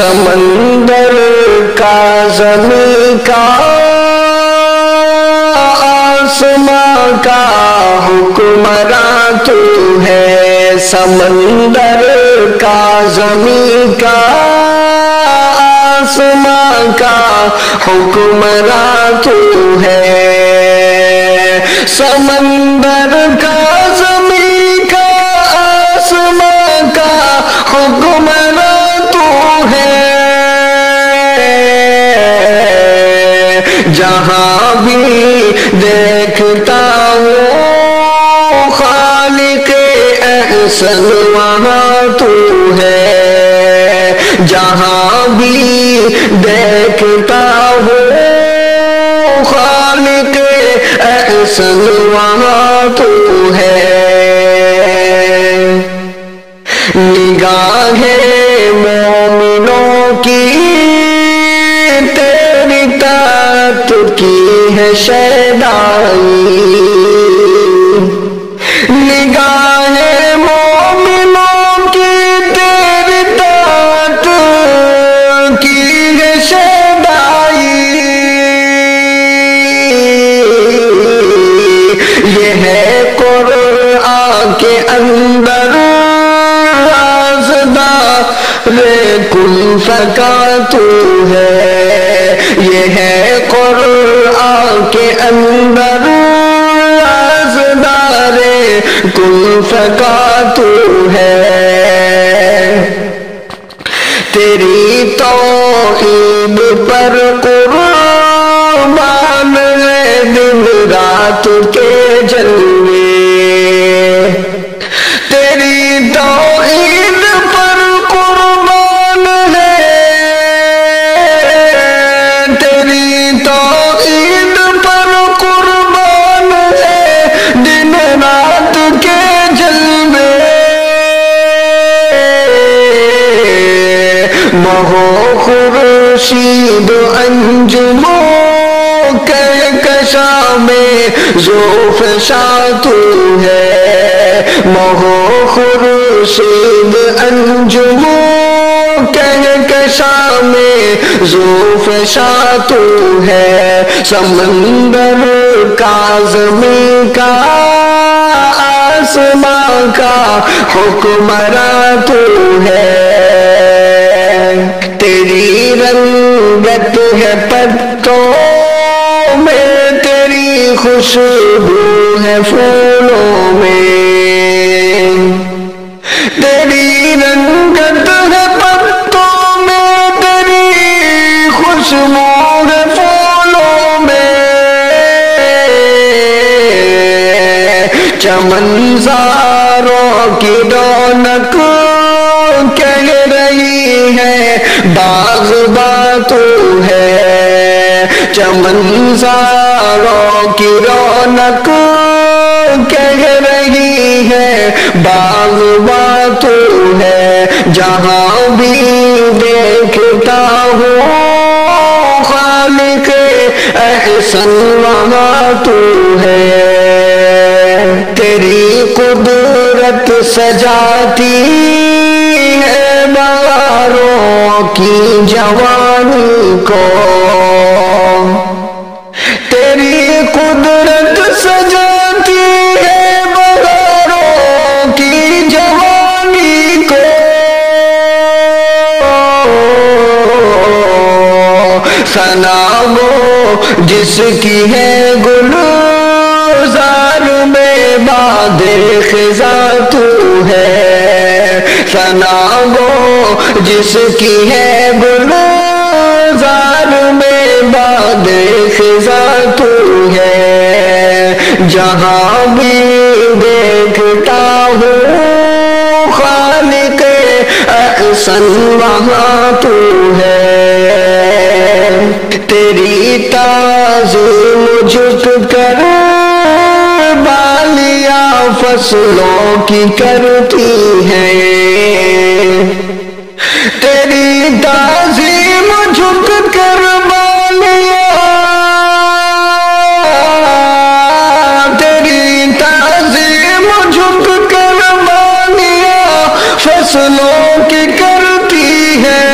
سمندر کا زمین کا آسماں کا حکمراں تو ہے، سمندر کا زمین کا آسماں کا حکمراں تو ہے، سمندر کا زمین کا آسماں کا حکمراں تو ہے، جہاں بھی دیکھتا ہوں خالق احسن وہاں تو ہے، جہاں بھی دیکھتا ہوں خالق احسن وہاں تو ہے، نگاہ مومنوں کی تیری طاعت کی ہے شیدائی، نگاہ مومنوں کی تیری طاعت کی ہے شیدائی، یہ ہے قرآن کے اندر کل فکا تو ہے، یہ ہے قرآن کے اندر رازدار کل فکا تو ہے، تیری توحید پر قربان ہے دن رات کے جلوے، تیری توحید پر قربان ہے، تیری توحید پر قربان ہے دن رات کے جلوے، مہو خورشید انجموں کہکشاں میں ذوفشاں تو ہے، مہو خورشید انجموں کہکشاں میں ذوفشاں تو ہے، سمندر کا زمین کا آسماں کا حکمراں تو ہے، تیری رنگت ہے پتوں میں، تیری خوشبو ہے پھولوں میں، تیری رنگت ہے پتوں میں، تیری خوشبو ہے پھولوں میں، چمنزاروں کی رونق کہہ رہی ہے باغ تو ہے، چمنزاروں کی رونق کہہ رہی ہے باغ تو ہے، جہاں بھی دیکھتا ہوں خالق احسن وہاں تو ہے، تیری قدرت سجاتی ہے بہاروں کی جوانی کو، تیری قدرت سجاتی ہے بہاروں کی جوانی کو، ثنا وہ جس کی ہے گلزار میں باد خزاں تو ہے، ثنا وہ جس کی ہے گلزار میں باد خزاں تو ہے، جہاں بھی دیکھتا ہوں خالق احسن وہاں تو ہے، تیری تعظیم جھک کر بالیاں فصلوں کی کرتی ہے، تیری تعظیم جھک کر بالیاں، تیری تعظیم جھک کر بالیاں فصلوں کی کرتی ہے،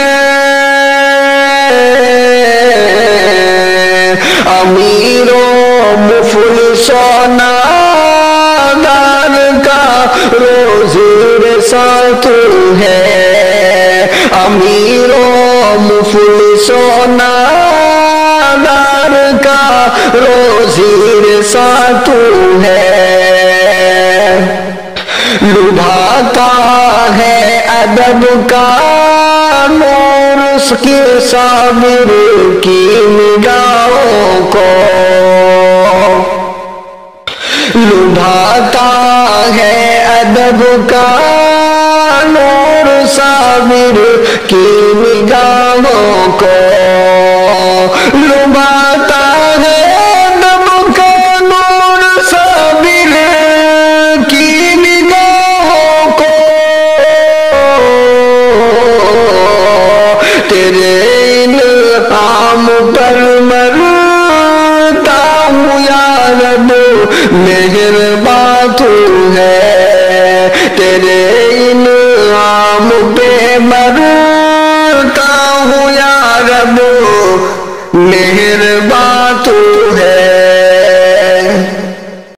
ہے، امیروں مفلسوں نادار کا روزی رسا تو ہے، لبھاتا ہے ادب کا نور اس کے صابر کی نگاہوں کو، لبھاتا ہے ادب کا نور صابر کی نگاہوں کو، لبھاتا ہے ادب کا نور صابر کی نگاہوں کو، تیرے انعام پر مرتا ہوں یا رب، مہرباں تو ہے، تیرے